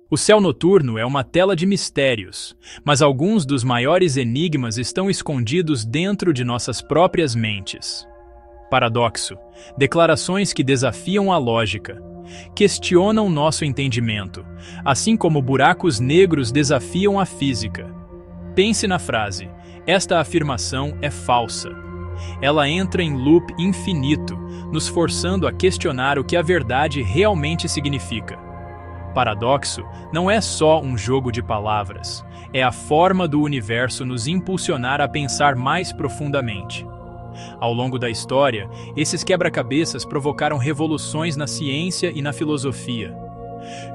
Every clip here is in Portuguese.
O céu noturno é uma tela de mistérios, mas alguns dos maiores enigmas estão escondidos dentro de nossas próprias mentes. Paradoxo: declarações que desafiam a lógica, questionam nosso entendimento, assim como buracos negros desafiam a física. Pense na frase: esta afirmação é falsa. Ela entra em loop infinito, nos forçando a questionar o que a verdade realmente significa. Paradoxo não é só um jogo de palavras, é a forma do universo nos impulsionar a pensar mais profundamente. Ao longo da história, esses quebra-cabeças provocaram revoluções na ciência e na filosofia.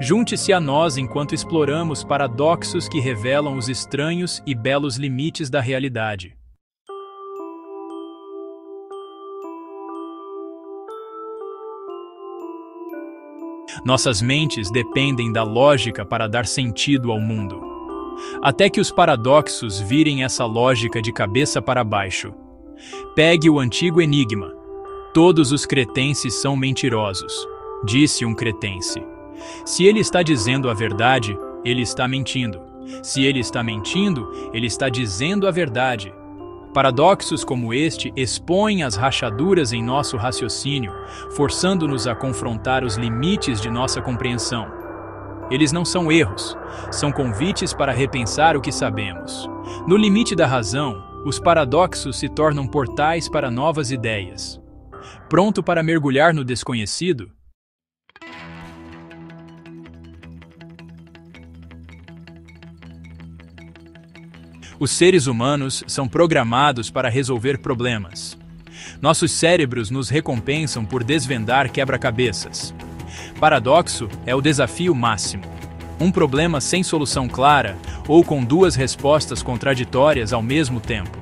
Junte-se a nós enquanto exploramos paradoxos que revelam os estranhos e belos limites da realidade. Nossas mentes dependem da lógica para dar sentido ao mundo. Até que os paradoxos virem essa lógica de cabeça para baixo. Pegue o antigo enigma. Todos os cretenses são mentirosos, disse um cretense. Se ele está dizendo a verdade, ele está mentindo. Se ele está mentindo, ele está dizendo a verdade. Paradoxos como este expõem as rachaduras em nosso raciocínio, forçando-nos a confrontar os limites de nossa compreensão. Eles não são erros, são convites para repensar o que sabemos. No limite da razão, os paradoxos se tornam portais para novas ideias. Pronto para mergulhar no desconhecido? Os seres humanos são programados para resolver problemas. Nossos cérebros nos recompensam por desvendar quebra-cabeças. Paradoxo é o desafio máximo. Um problema sem solução clara ou com duas respostas contraditórias ao mesmo tempo.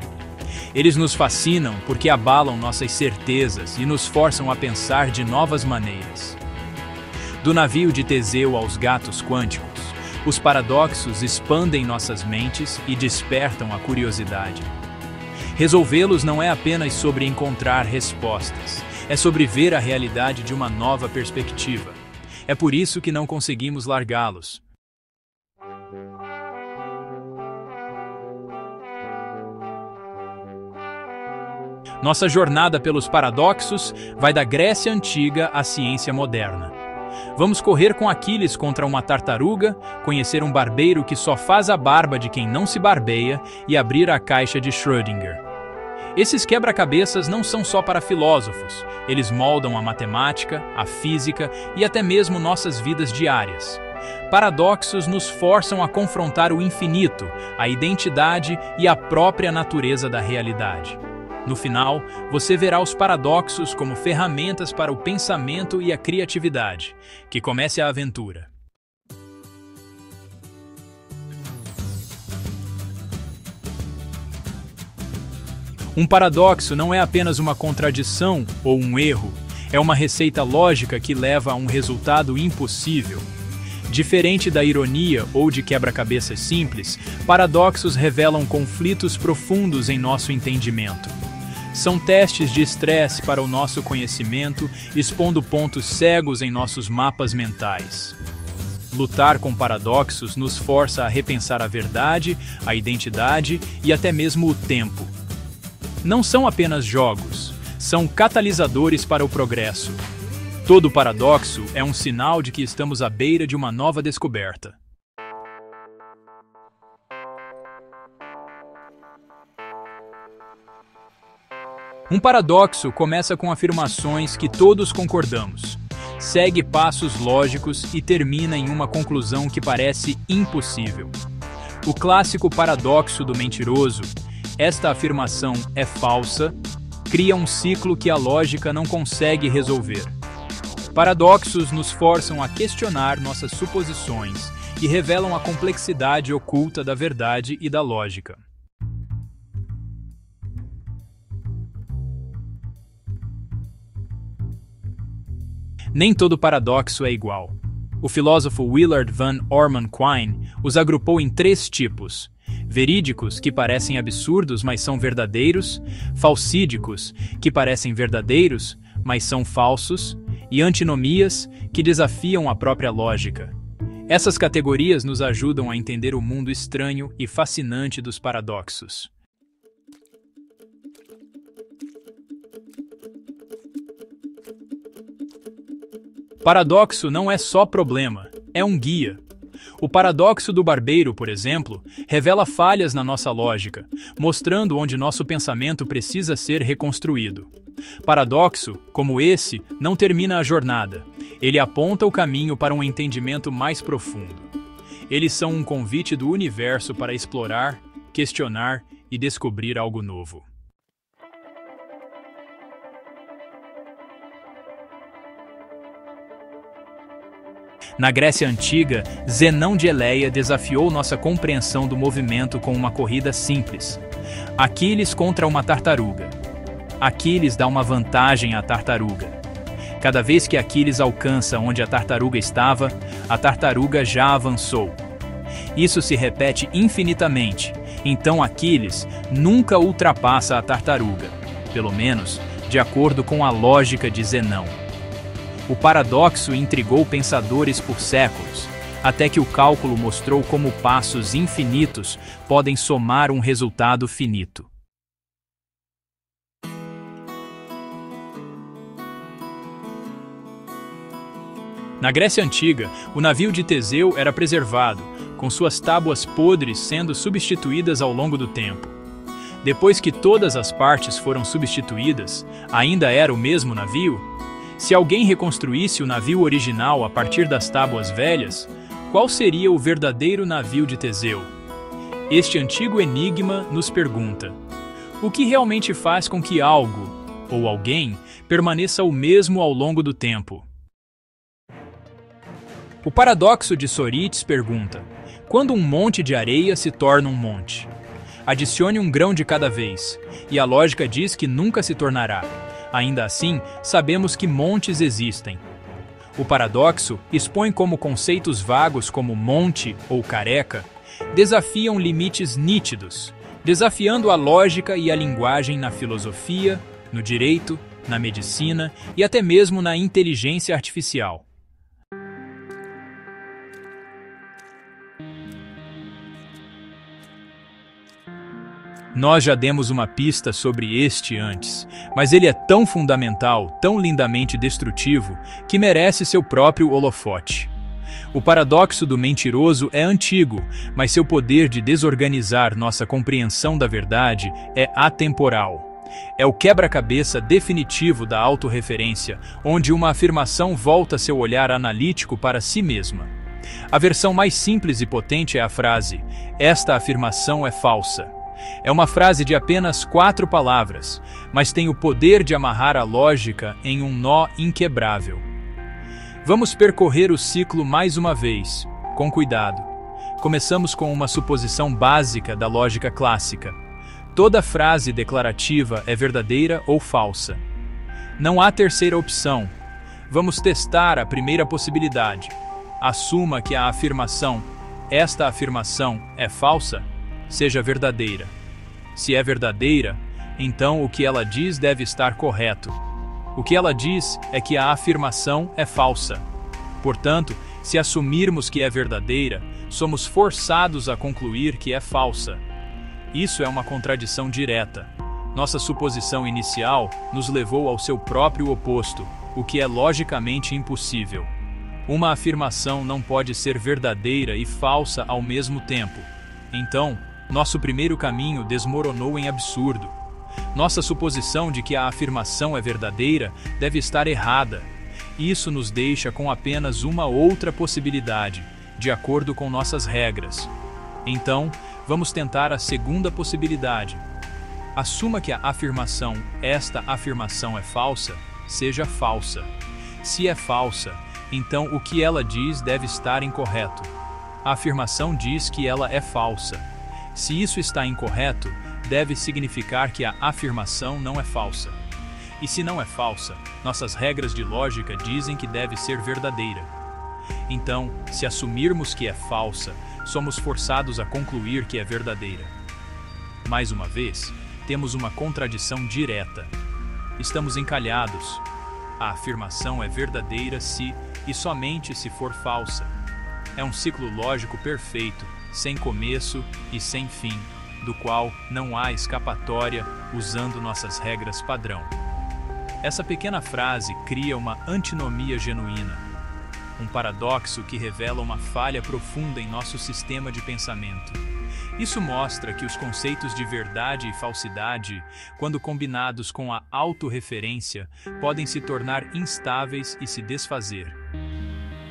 Eles nos fascinam porque abalam nossas certezas e nos forçam a pensar de novas maneiras. Do navio de Teseu aos gatos quânticos, os paradoxos expandem nossas mentes e despertam a curiosidade. Resolvê-los não é apenas sobre encontrar respostas, é sobre ver a realidade de uma nova perspectiva. É por isso que não conseguimos largá-los. Nossa jornada pelos paradoxos vai da Grécia Antiga à ciência moderna. Vamos correr com Aquiles contra uma tartaruga, conhecer um barbeiro que só faz a barba de quem não se barbeia e abrir a caixa de Schrödinger. Esses quebra-cabeças não são só para filósofos, eles moldam a matemática, a física e até mesmo nossas vidas diárias. Paradoxos nos forçam a confrontar o infinito, a identidade e a própria natureza da realidade. No final, você verá os paradoxos como ferramentas para o pensamento e a criatividade. Que comece a aventura. Um paradoxo não é apenas uma contradição ou um erro, é uma receita lógica que leva a um resultado impossível. Diferente da ironia ou de quebra-cabeças simples, paradoxos revelam conflitos profundos em nosso entendimento. São testes de estresse para o nosso conhecimento, expondo pontos cegos em nossos mapas mentais. Lutar com paradoxos nos força a repensar a verdade, a identidade e até mesmo o tempo. Não são apenas jogos, são catalisadores para o progresso. Todo paradoxo é um sinal de que estamos à beira de uma nova descoberta. Um paradoxo começa com afirmações que todos concordamos, segue passos lógicos e termina em uma conclusão que parece impossível. O clássico paradoxo do mentiroso, esta afirmação é falsa, cria um ciclo que a lógica não consegue resolver. Paradoxos nos forçam a questionar nossas suposições e revelam a complexidade oculta da verdade e da lógica. Nem todo paradoxo é igual. O filósofo Willard Van Orman Quine os agrupou em 3 tipos: verídicos, que parecem absurdos, mas são verdadeiros; falsídicos, que parecem verdadeiros, mas são falsos; e antinomias, que desafiam a própria lógica. Essas categorias nos ajudam a entender o mundo estranho e fascinante dos paradoxos. Paradoxo não é só problema, é um guia. O paradoxo do barbeiro, por exemplo, revela falhas na nossa lógica, mostrando onde nosso pensamento precisa ser reconstruído. Paradoxo, como esse, não termina a jornada. Ele aponta o caminho para um entendimento mais profundo. Eles são um convite do universo para explorar, questionar e descobrir algo novo. Na Grécia Antiga, Zenão de Eleia desafiou nossa compreensão do movimento com uma corrida simples. Aquiles contra uma tartaruga. Aquiles dá uma vantagem à tartaruga. Cada vez que Aquiles alcança onde a tartaruga estava, a tartaruga já avançou. Isso se repete infinitamente, então Aquiles nunca ultrapassa a tartaruga, pelo menos de acordo com a lógica de Zenão. O paradoxo intrigou pensadores por séculos, até que o cálculo mostrou como passos infinitos podem somar um resultado finito. Na Grécia Antiga, o navio de Teseu era preservado, com suas tábuas podres sendo substituídas ao longo do tempo. Depois que todas as partes foram substituídas, ainda era o mesmo navio? Se alguém reconstruísse o navio original a partir das tábuas velhas, qual seria o verdadeiro navio de Teseu? Este antigo enigma nos pergunta: o que realmente faz com que algo, ou alguém, permaneça o mesmo ao longo do tempo? O paradoxo de Sócrates pergunta: quando um monte de areia se torna um monte? Adicione um grão de cada vez, e a lógica diz que nunca se tornará. Ainda assim, sabemos que montes existem. O paradoxo expõe como conceitos vagos como monte ou careca desafiam limites nítidos, desafiando a lógica e a linguagem na filosofia, no direito, na medicina e até mesmo na inteligência artificial. Nós já demos uma pista sobre este antes, mas ele é tão fundamental, tão lindamente destrutivo, que merece seu próprio holofote. O paradoxo do mentiroso é antigo, mas seu poder de desorganizar nossa compreensão da verdade é atemporal. É o quebra-cabeça definitivo da autorreferência, onde uma afirmação volta seu olhar analítico para si mesma. A versão mais simples e potente é a frase: "Esta afirmação é falsa". É uma frase de apenas 4 palavras, mas tem o poder de amarrar a lógica em um nó inquebrável. Vamos percorrer o ciclo mais uma vez, com cuidado. Começamos com uma suposição básica da lógica clássica. Toda frase declarativa é verdadeira ou falsa. Não há terceira opção. Vamos testar a primeira possibilidade. Assuma que a afirmação, esta afirmação é falsa, seja verdadeira. Se é verdadeira, então o que ela diz deve estar correto. O que ela diz é que a afirmação é falsa. Portanto, se assumirmos que é verdadeira, somos forçados a concluir que é falsa. Isso é uma contradição direta. Nossa suposição inicial nos levou ao seu próprio oposto, o que é logicamente impossível. Uma afirmação não pode ser verdadeira e falsa ao mesmo tempo. Então, nosso primeiro caminho desmoronou em absurdo. Nossa suposição de que a afirmação é verdadeira deve estar errada. Isso nos deixa com apenas uma outra possibilidade, de acordo com nossas regras. Então, vamos tentar a segunda possibilidade. Assuma que a afirmação, esta afirmação é falsa, seja falsa. Se é falsa, então o que ela diz deve estar incorreto. A afirmação diz que ela é falsa. Se isso está incorreto, deve significar que a afirmação não é falsa. E se não é falsa, nossas regras de lógica dizem que deve ser verdadeira. Então, se assumirmos que é falsa, somos forçados a concluir que é verdadeira. Mais uma vez, temos uma contradição direta. Estamos encalhados. A afirmação é verdadeira se e somente se for falsa. É um ciclo lógico perfeito, sem começo e sem fim, do qual não há escapatória usando nossas regras padrão. Essa pequena frase cria uma antinomia genuína, um paradoxo que revela uma falha profunda em nosso sistema de pensamento. Isso mostra que os conceitos de verdade e falsidade, quando combinados com a autorreferência, podem se tornar instáveis e se desfazer.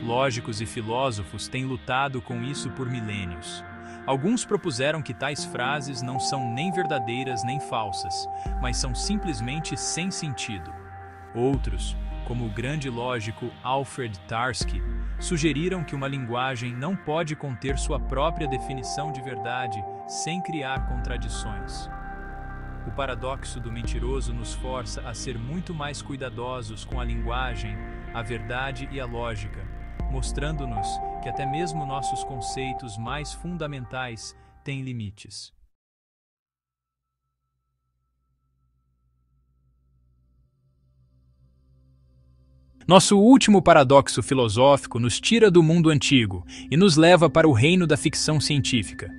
Lógicos e filósofos têm lutado com isso por milênios. Alguns propuseram que tais frases não são nem verdadeiras nem falsas, mas são simplesmente sem sentido. Outros, como o grande lógico Alfred Tarski, sugeriram que uma linguagem não pode conter sua própria definição de verdade sem criar contradições. O paradoxo do mentiroso nos força a ser muito mais cuidadosos com a linguagem, a verdade e a lógica, mostrando-nos que até mesmo nossos conceitos mais fundamentais têm limites. Nosso último paradoxo filosófico nos tira do mundo antigo e nos leva para o reino da ficção científica,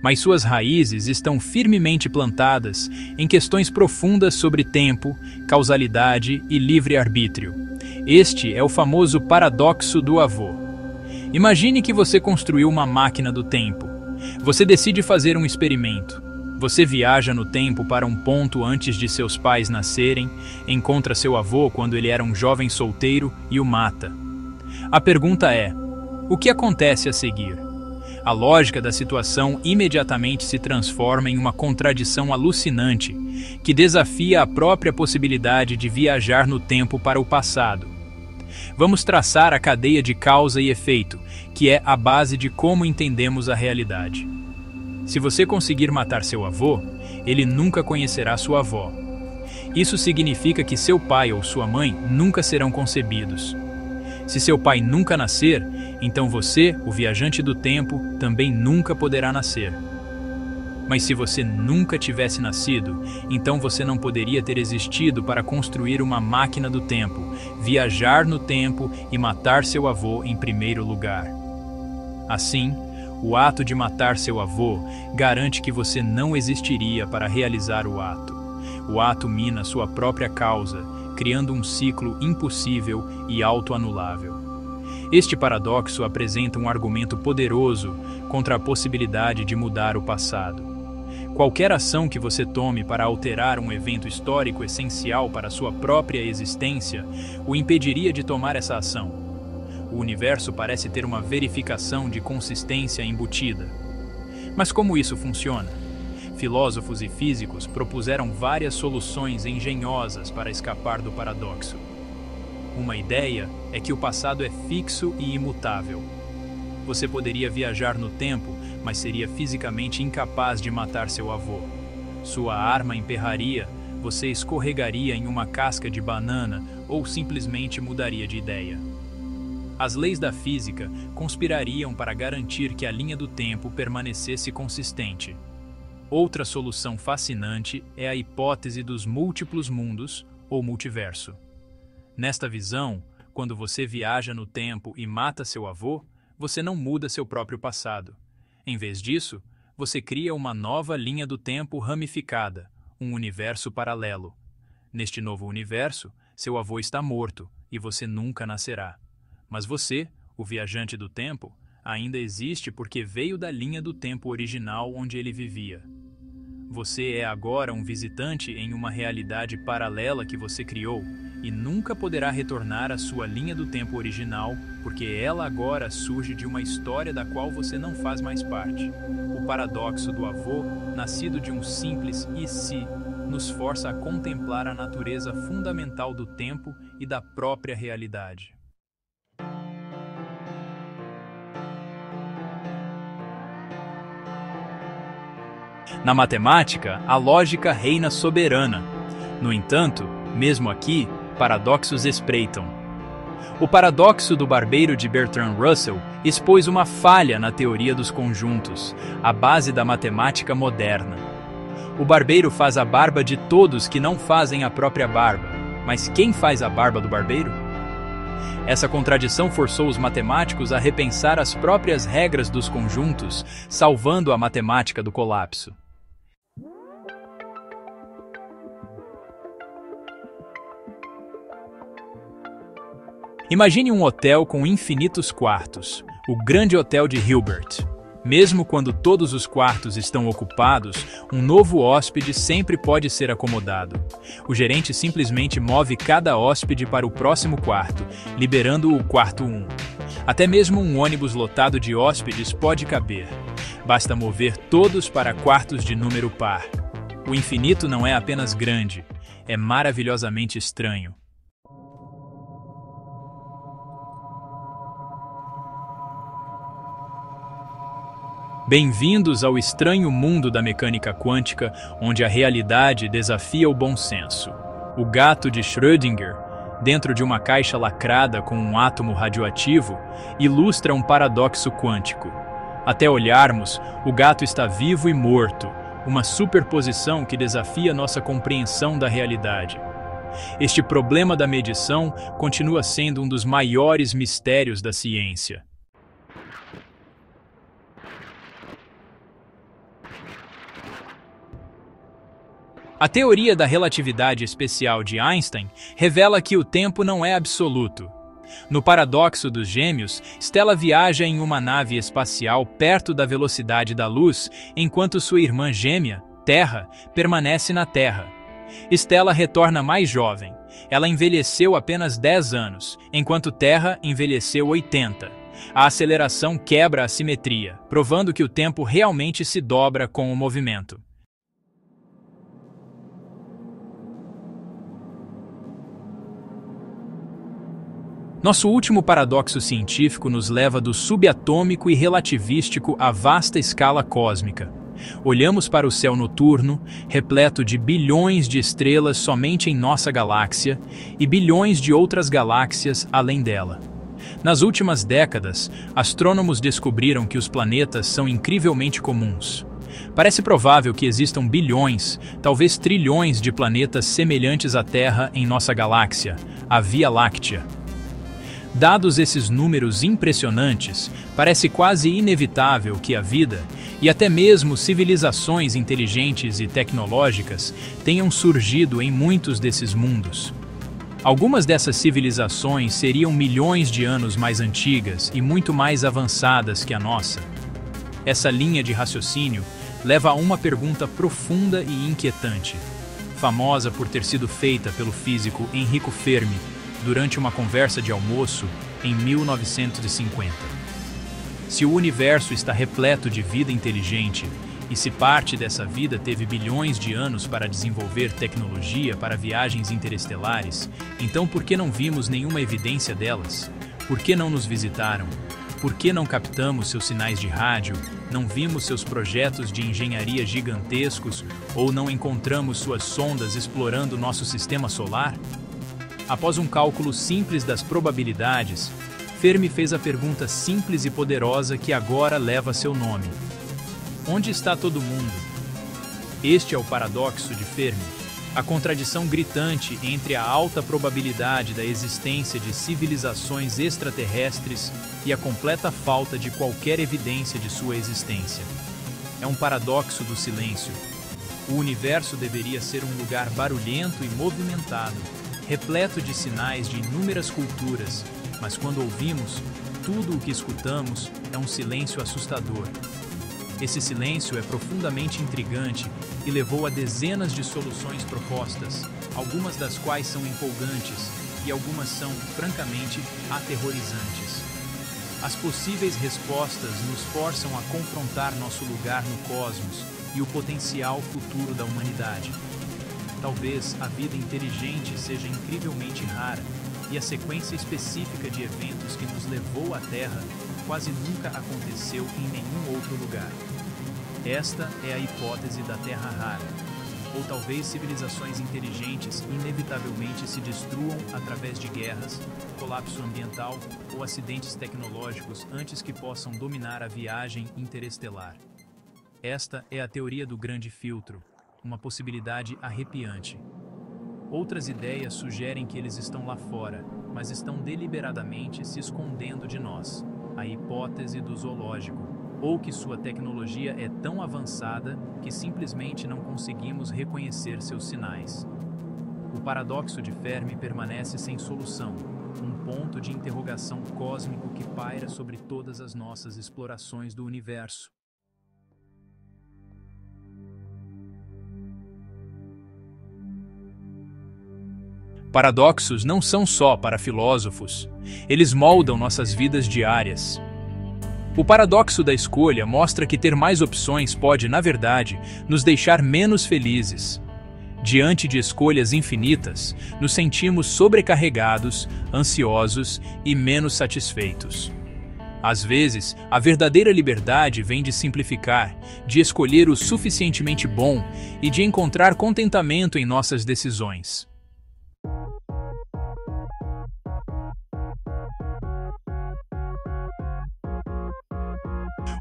mas suas raízes estão firmemente plantadas em questões profundas sobre tempo, causalidade e livre-arbítrio. Este é o famoso paradoxo do avô. Imagine que você construiu uma máquina do tempo. Você decide fazer um experimento. Você viaja no tempo para um ponto antes de seus pais nascerem, encontra seu avô quando ele era um jovem solteiro e o mata. A pergunta é: o que acontece a seguir? A lógica da situação imediatamente se transforma em uma contradição alucinante, que desafia a própria possibilidade de viajar no tempo para o passado. Vamos traçar a cadeia de causa e efeito, que é a base de como entendemos a realidade. Se você conseguir matar seu avô, ele nunca conhecerá sua avó. Isso significa que seu pai ou sua mãe nunca serão concebidos. Se seu pai nunca nascer, então você, o viajante do tempo, também nunca poderá nascer. Mas se você nunca tivesse nascido, então você não poderia ter existido para construir uma máquina do tempo, viajar no tempo e matar seu avô em primeiro lugar. Assim, o ato de matar seu avô garante que você não existiria para realizar o ato. O ato mina sua própria causa, criando um ciclo impossível e autoanulável. Este paradoxo apresenta um argumento poderoso contra a possibilidade de mudar o passado. Qualquer ação que você tome para alterar um evento histórico essencial para sua própria existência o impediria de tomar essa ação. O universo parece ter uma verificação de consistência embutida. Mas como isso funciona? Filósofos e físicos propuseram várias soluções engenhosas para escapar do paradoxo. Uma ideia é que o passado é fixo e imutável. Você poderia viajar no tempo, mas seria fisicamente incapaz de matar seu avô. Sua arma emperraria, você escorregaria em uma casca de banana ou simplesmente mudaria de ideia. As leis da física conspirariam para garantir que a linha do tempo permanecesse consistente. Outra solução fascinante é a hipótese dos múltiplos mundos ou multiverso. Nesta visão, quando você viaja no tempo e mata seu avô, você não muda seu próprio passado. Em vez disso, você cria uma nova linha do tempo ramificada, um universo paralelo. Neste novo universo, seu avô está morto e você nunca nascerá. Mas você, o viajante do tempo, ainda existe porque veio da linha do tempo original onde ele vivia. Você é agora um visitante em uma realidade paralela que você criou e nunca poderá retornar à sua linha do tempo original porque ela agora surge de uma história da qual você não faz mais parte. O paradoxo do avô, nascido de um simples "e se", nos força a contemplar a natureza fundamental do tempo e da própria realidade. Na matemática, a lógica reina soberana. No entanto, mesmo aqui, paradoxos espreitam. O paradoxo do barbeiro de Bertrand Russell expôs uma falha na teoria dos conjuntos, a base da matemática moderna. O barbeiro faz a barba de todos que não fazem a própria barba, mas quem faz a barba do barbeiro? Essa contradição forçou os matemáticos a repensar as próprias regras dos conjuntos, salvando a matemática do colapso. Imagine um hotel com infinitos quartos, o Grande Hotel de Hilbert. Mesmo quando todos os quartos estão ocupados, um novo hóspede sempre pode ser acomodado. O gerente simplesmente move cada hóspede para o próximo quarto, liberando o quarto 1. Até mesmo um ônibus lotado de hóspedes pode caber. Basta mover todos para quartos de número par. O infinito não é apenas grande, é maravilhosamente estranho. Bem-vindos ao estranho mundo da mecânica quântica, onde a realidade desafia o bom senso. O gato de Schrödinger, dentro de uma caixa lacrada com um átomo radioativo, ilustra um paradoxo quântico. Até olharmos, o gato está vivo e morto, uma superposição que desafia nossa compreensão da realidade. Este problema da medição continua sendo um dos maiores mistérios da ciência. A teoria da relatividade especial de Einstein revela que o tempo não é absoluto. No paradoxo dos gêmeos, Stella viaja em uma nave espacial perto da velocidade da luz, enquanto sua irmã gêmea, Terra, permanece na Terra. Stella retorna mais jovem. Ela envelheceu apenas 10 anos, enquanto Terra envelheceu 80. A aceleração quebra a simetria, provando que o tempo realmente se dobra com o movimento. Nosso último paradoxo científico nos leva do subatômico e relativístico à vasta escala cósmica. Olhamos para o céu noturno, repleto de bilhões de estrelas somente em nossa galáxia e bilhões de outras galáxias além dela. Nas últimas décadas, astrônomos descobriram que os planetas são incrivelmente comuns. Parece provável que existam bilhões, talvez trilhões de planetas semelhantes à Terra em nossa galáxia, a Via Láctea. Dados esses números impressionantes, parece quase inevitável que a vida, e até mesmo civilizações inteligentes e tecnológicas, tenham surgido em muitos desses mundos. Algumas dessas civilizações seriam milhões de anos mais antigas e muito mais avançadas que a nossa. Essa linha de raciocínio leva a uma pergunta profunda e inquietante, famosa por ter sido feita pelo físico Enrico Fermi, durante uma conversa de almoço em 1950. Se o universo está repleto de vida inteligente, e se parte dessa vida teve bilhões de anos para desenvolver tecnologia para viagens interestelares, então por que não vimos nenhuma evidência delas? Por que não nos visitaram? Por que não captamos seus sinais de rádio? Não vimos seus projetos de engenharia gigantescos ou não encontramos suas sondas explorando nosso sistema solar? Após um cálculo simples das probabilidades, Fermi fez a pergunta simples e poderosa que agora leva seu nome. Onde está todo mundo? Este é o paradoxo de Fermi, a contradição gritante entre a alta probabilidade da existência de civilizações extraterrestres e a completa falta de qualquer evidência de sua existência. É um paradoxo do silêncio. O universo deveria ser um lugar barulhento e movimentado, repleto de sinais de inúmeras culturas, mas quando ouvimos, tudo o que escutamos é um silêncio assustador. Esse silêncio é profundamente intrigante e levou a dezenas de soluções propostas, algumas das quais são empolgantes e algumas são, francamente, aterrorizantes. As possíveis respostas nos forçam a confrontar nosso lugar no cosmos e o potencial futuro da humanidade. Talvez a vida inteligente seja incrivelmente rara e a sequência específica de eventos que nos levou à Terra quase nunca aconteceu em nenhum outro lugar. Esta é a hipótese da Terra rara. Ou talvez civilizações inteligentes inevitavelmente se destruam através de guerras, colapso ambiental ou acidentes tecnológicos antes que possam dominar a viagem interestelar. Esta é a teoria do grande filtro, uma possibilidade arrepiante. Outras ideias sugerem que eles estão lá fora, mas estão deliberadamente se escondendo de nós. A hipótese do zoológico, ou que sua tecnologia é tão avançada que simplesmente não conseguimos reconhecer seus sinais. O paradoxo de Fermi permanece sem solução, um ponto de interrogação cósmico que paira sobre todas as nossas explorações do universo. Paradoxos não são só para filósofos, eles moldam nossas vidas diárias. O paradoxo da escolha mostra que ter mais opções pode, na verdade, nos deixar menos felizes. Diante de escolhas infinitas, nos sentimos sobrecarregados, ansiosos e menos satisfeitos. Às vezes, a verdadeira liberdade vem de simplificar, de escolher o suficientemente bom e de encontrar contentamento em nossas decisões.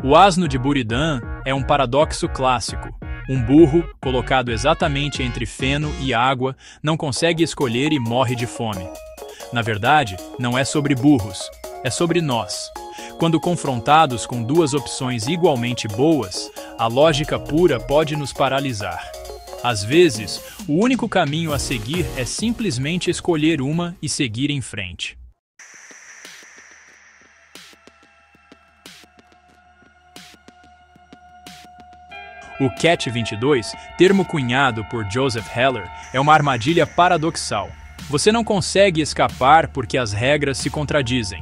O asno de Buridan é um paradoxo clássico. Um burro, colocado exatamente entre feno e água, não consegue escolher e morre de fome. Na verdade, não é sobre burros, é sobre nós. Quando confrontados com duas opções igualmente boas, a lógica pura pode nos paralisar. Às vezes, o único caminho a seguir é simplesmente escolher uma e seguir em frente. O Catch-22, termo cunhado por Joseph Heller, é uma armadilha paradoxal. Você não consegue escapar porque as regras se contradizem.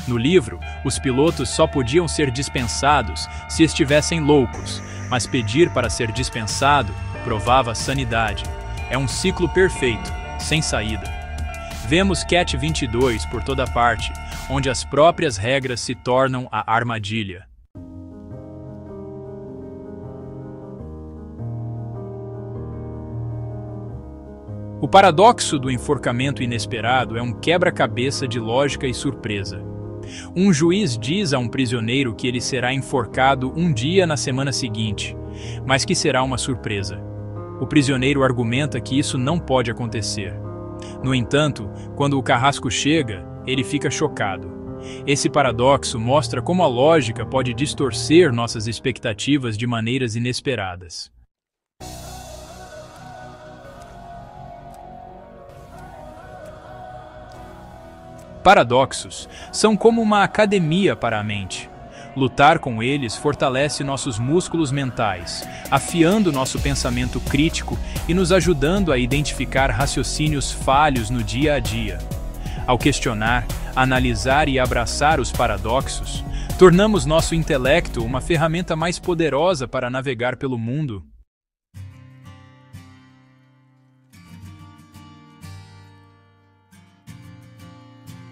No livro, os pilotos só podiam ser dispensados se estivessem loucos, mas pedir para ser dispensado provava sanidade. É um ciclo perfeito, sem saída. Vemos Catch-22 por toda parte, onde as próprias regras se tornam a armadilha. O paradoxo do enforcamento inesperado é um quebra-cabeça de lógica e surpresa. Um juiz diz a um prisioneiro que ele será enforcado um dia na semana seguinte, mas que será uma surpresa. O prisioneiro argumenta que isso não pode acontecer. No entanto, quando o carrasco chega, ele fica chocado. Esse paradoxo mostra como a lógica pode distorcer nossas expectativas de maneiras inesperadas. Paradoxos são como uma academia para a mente. Lutar com eles fortalece nossos músculos mentais, afiando nosso pensamento crítico e nos ajudando a identificar raciocínios falhos no dia a dia. Ao questionar, analisar e abraçar os paradoxos, tornamos nosso intelecto uma ferramenta mais poderosa para navegar pelo mundo.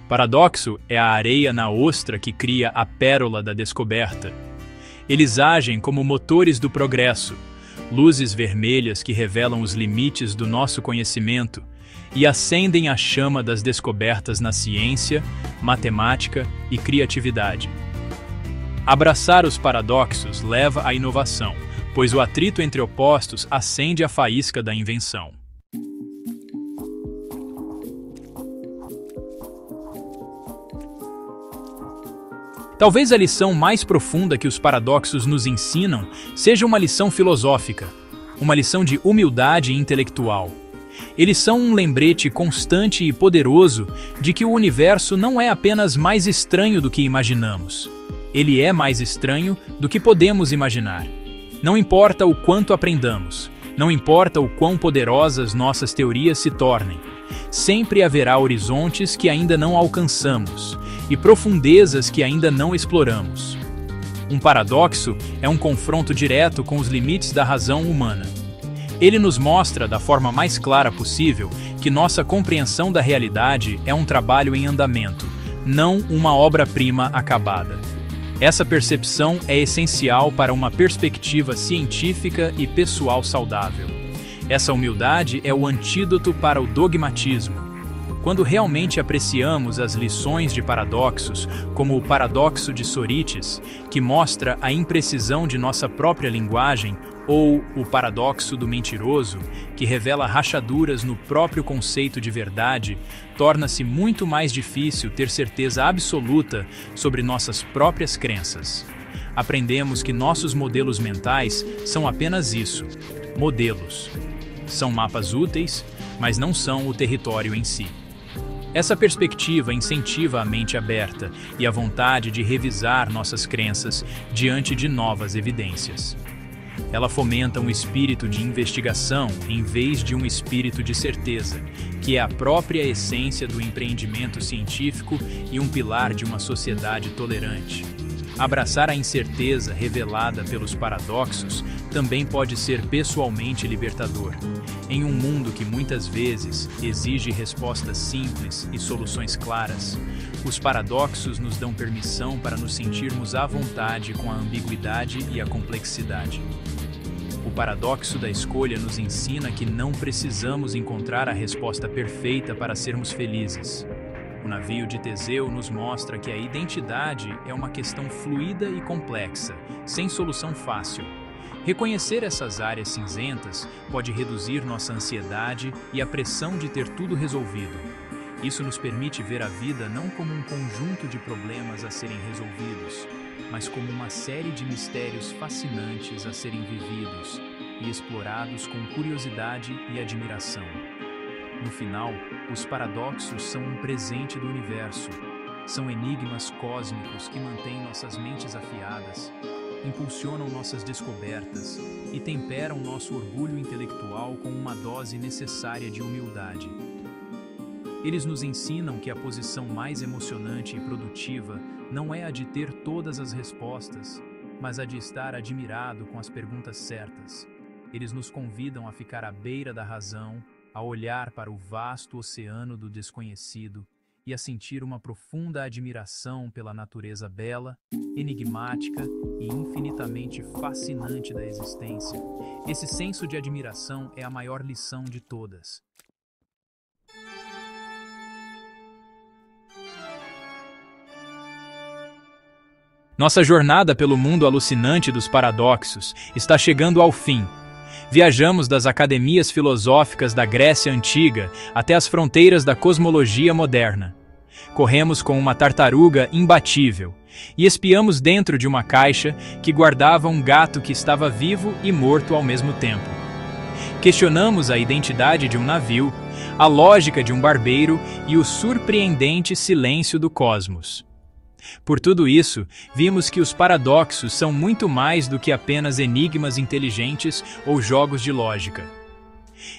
Paradoxo é a areia na ostra que cria a pérola da descoberta. Eles agem como motores do progresso, luzes vermelhas que revelam os limites do nosso conhecimento e acendem a chama das descobertas na ciência, matemática e criatividade. Abraçar os paradoxos leva à inovação, pois o atrito entre opostos acende a faísca da invenção. Talvez a lição mais profunda que os paradoxos nos ensinam seja uma lição filosófica, uma lição de humildade intelectual. Eles são um lembrete constante e poderoso de que o universo não é apenas mais estranho do que imaginamos. Ele é mais estranho do que podemos imaginar. Não importa o quanto aprendamos, não importa o quão poderosas nossas teorias se tornem, sempre haverá horizontes que ainda não alcançamos e profundezas que ainda não exploramos. Um paradoxo é um confronto direto com os limites da razão humana. Ele nos mostra, da forma mais clara possível, que nossa compreensão da realidade é um trabalho em andamento, não uma obra-prima acabada. Essa percepção é essencial para uma perspectiva científica e pessoal saudável. Essa humildade é o antídoto para o dogmatismo. Quando realmente apreciamos as lições de paradoxos, como o paradoxo de Sorites, que mostra a imprecisão de nossa própria linguagem, Ou o paradoxo do mentiroso, que revela rachaduras no próprio conceito de verdade, torna-se muito mais difícil ter certeza absoluta sobre nossas próprias crenças. Aprendemos que nossos modelos mentais são apenas isso, modelos. São mapas úteis, mas não são o território em si. Essa perspectiva incentiva a mente aberta e a vontade de revisar nossas crenças diante de novas evidências. Ela fomenta um espírito de investigação em vez de um espírito de certeza, que é a própria essência do empreendimento científico e um pilar de uma sociedade tolerante. Abraçar a incerteza revelada pelos paradoxos também pode ser pessoalmente libertador. Em um mundo que muitas vezes exige respostas simples e soluções claras, os paradoxos nos dão permissão para nos sentirmos à vontade com a ambiguidade e a complexidade. O paradoxo da escolha nos ensina que não precisamos encontrar a resposta perfeita para sermos felizes. O navio de Teseu nos mostra que a identidade é uma questão fluida e complexa, sem solução fácil. Reconhecer essas áreas cinzentas pode reduzir nossa ansiedade e a pressão de ter tudo resolvido. Isso nos permite ver a vida não como um conjunto de problemas a serem resolvidos, mas como uma série de mistérios fascinantes a serem vividos e explorados com curiosidade e admiração. No final, os paradoxos são um presente do universo. São enigmas cósmicos que mantêm nossas mentes afiadas, impulsionam nossas descobertas e temperam nosso orgulho intelectual com uma dose necessária de humildade. Eles nos ensinam que a posição mais emocionante e produtiva não é a de ter todas as respostas, mas a de estar admirado com as perguntas certas. Eles nos convidam a ficar à beira da razão, a olhar para o vasto oceano do desconhecido e a sentir uma profunda admiração pela natureza bela, enigmática e infinitamente fascinante da existência. Esse senso de admiração é a maior lição de todas. Nossa jornada pelo mundo alucinante dos paradoxos está chegando ao fim. Viajamos das academias filosóficas da Grécia Antiga até as fronteiras da cosmologia moderna. Corremos com uma tartaruga imbatível e espiamos dentro de uma caixa que guardava um gato que estava vivo e morto ao mesmo tempo. Questionamos a identidade de um navio, a lógica de um barbeiro e o surpreendente silêncio do cosmos. Por tudo isso, vimos que os paradoxos são muito mais do que apenas enigmas inteligentes ou jogos de lógica.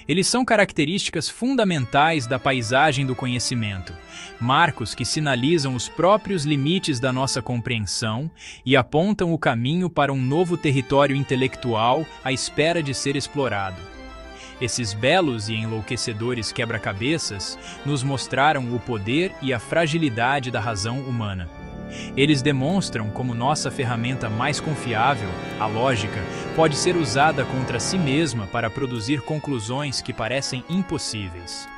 Eles são características fundamentais da paisagem do conhecimento, marcos que sinalizam os próprios limites da nossa compreensão e apontam o caminho para um novo território intelectual à espera de ser explorado. Esses belos e enlouquecedores quebra-cabeças nos mostraram o poder e a fragilidade da razão humana. Eles demonstram como nossa ferramenta mais confiável, a lógica, pode ser usada contra si mesma para produzir conclusões que parecem impossíveis.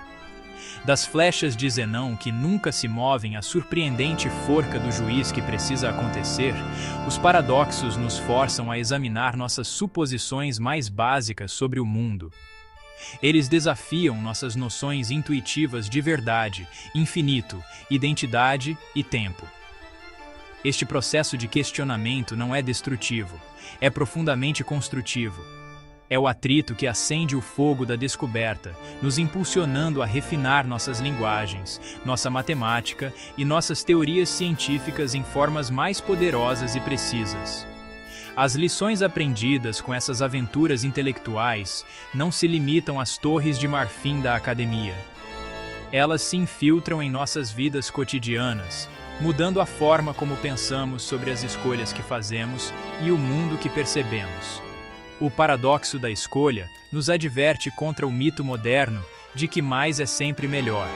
Das flechas de Zenão que nunca se movem à surpreendente forca do juiz que precisa acontecer, os paradoxos nos forçam a examinar nossas suposições mais básicas sobre o mundo. Eles desafiam nossas noções intuitivas de verdade, infinito, identidade e tempo. Este processo de questionamento não é destrutivo, é profundamente construtivo. É o atrito que acende o fogo da descoberta, nos impulsionando a refinar nossas linguagens, nossa matemática e nossas teorias científicas em formas mais poderosas e precisas. As lições aprendidas com essas aventuras intelectuais não se limitam às torres de marfim da academia. Elas se infiltram em nossas vidas cotidianas, mudando a forma como pensamos sobre as escolhas que fazemos e o mundo que percebemos. O paradoxo da escolha nos adverte contra o mito moderno de que mais é sempre melhor,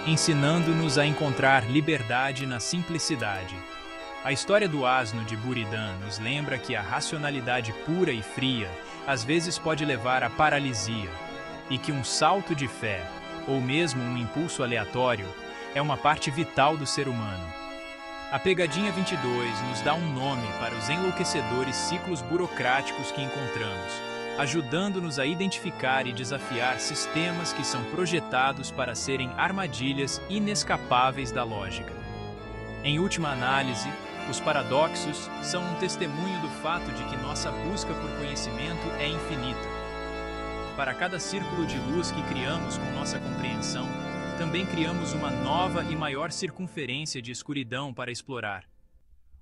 ensinando-nos a encontrar liberdade na simplicidade. A história do asno de Buridan nos lembra que a racionalidade pura e fria às vezes pode levar à paralisia, e que um salto de fé, ou mesmo um impulso aleatório, é uma parte vital do ser humano. A pegadinha 22 nos dá um nome para os enlouquecedores ciclos burocráticos que encontramos, ajudando-nos a identificar e desafiar sistemas que são projetados para serem armadilhas inescapáveis da lógica. Em última análise, os paradoxos são um testemunho do fato de que nossa busca por conhecimento é infinita. Para cada círculo de luz que criamos com nossa compreensão, também criamos uma nova e maior circunferência de escuridão para explorar.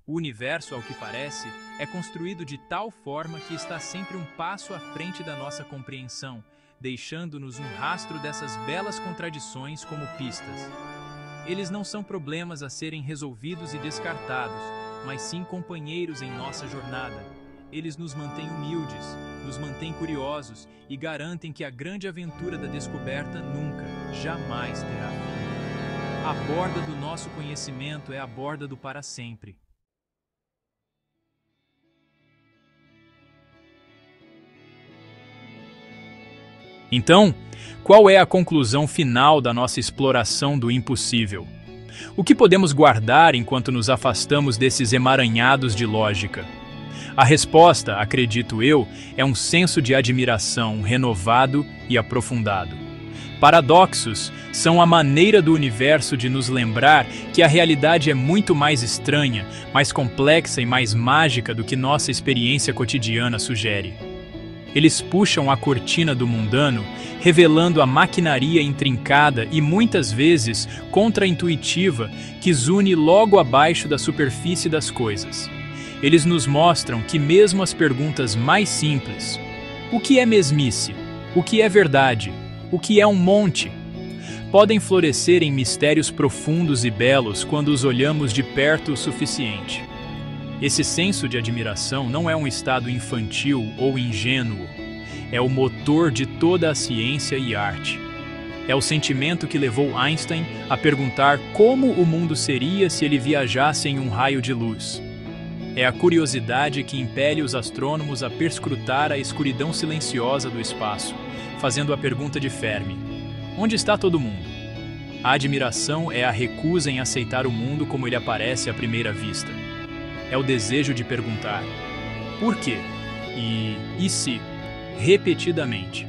O universo, ao que parece, é construído de tal forma que está sempre um passo à frente da nossa compreensão, deixando-nos um rastro dessas belas contradições como pistas. Eles não são problemas a serem resolvidos e descartados, mas sim companheiros em nossa jornada. Eles nos mantêm humildes, nos mantêm curiosos e garantem que a grande aventura da descoberta nunca, jamais terá fim. A borda do nosso conhecimento é a borda do para sempre. Então, qual é a conclusão final da nossa exploração do impossível? O que podemos guardar enquanto nos afastamos desses emaranhados de lógica? A resposta, acredito eu, é um senso de admiração renovado e aprofundado. Paradoxos são a maneira do universo de nos lembrar que a realidade é muito mais estranha, mais complexa e mais mágica do que nossa experiência cotidiana sugere. Eles puxam a cortina do mundano, revelando a maquinaria intrincada e muitas vezes contraintuitiva que zune logo abaixo da superfície das coisas. Eles nos mostram que mesmo as perguntas mais simples, o que é mesmice? O que é verdade? O que é um monte? Podem florescer em mistérios profundos e belos quando os olhamos de perto o suficiente. Esse senso de admiração não é um estado infantil ou ingênuo. É o motor de toda a ciência e arte. É o sentimento que levou Einstein a perguntar como o mundo seria se ele viajasse em um raio de luz. É a curiosidade que impele os astrônomos a perscrutar a escuridão silenciosa do espaço, fazendo a pergunta de Fermi: onde está todo mundo? A admiração é a recusa em aceitar o mundo como ele aparece à primeira vista. É o desejo de perguntar: por quê? E se? Repetidamente.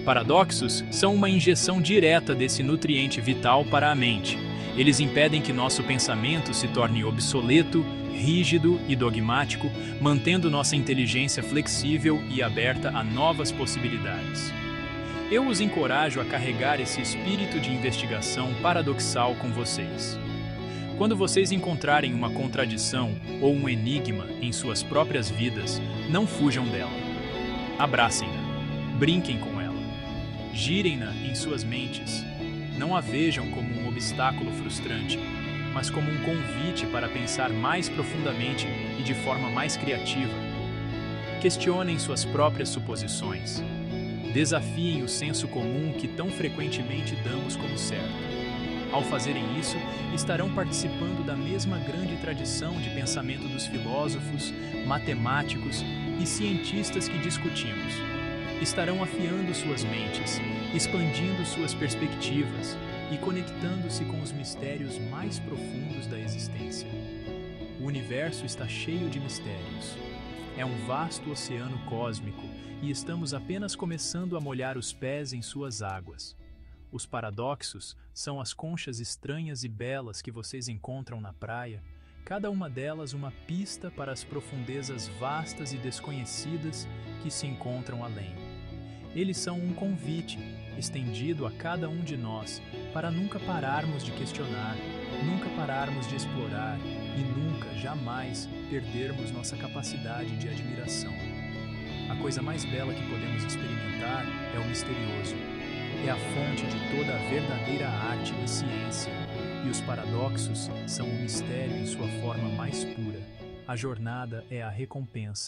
Paradoxos são uma injeção direta desse nutriente vital para a mente. Eles impedem que nosso pensamento se torne obsoleto, rígido e dogmático, mantendo nossa inteligência flexível e aberta a novas possibilidades. Eu os encorajo a carregar esse espírito de investigação paradoxal com vocês. Quando vocês encontrarem uma contradição ou um enigma em suas próprias vidas, não fujam dela. Abracem-na, brinquem com ela, girem-na em suas mentes. Não a vejam como um obstáculo frustrante, mas como um convite para pensar mais profundamente e de forma mais criativa. Questionem suas próprias suposições. Desafiem o senso comum que tão frequentemente damos como certo. Ao fazerem isso, estarão participando da mesma grande tradição de pensamento dos filósofos, matemáticos e cientistas que discutimos. Estarão afiando suas mentes, expandindo suas perspectivas e conectando-se com os mistérios mais profundos da existência. O universo está cheio de mistérios. É um vasto oceano cósmico e estamos apenas começando a molhar os pés em suas águas. Os paradoxos são as conchas estranhas e belas que vocês encontram na praia, cada uma delas uma pista para as profundezas vastas e desconhecidas que se encontram além. Eles são um convite, estendido a cada um de nós, para nunca pararmos de questionar, nunca pararmos de explorar e nunca, jamais, perdermos nossa capacidade de admiração. A coisa mais bela que podemos experimentar é o misterioso. É a fonte de toda a verdadeira arte da ciência, e os paradoxos são o mistério em sua forma mais pura. A jornada é a recompensa.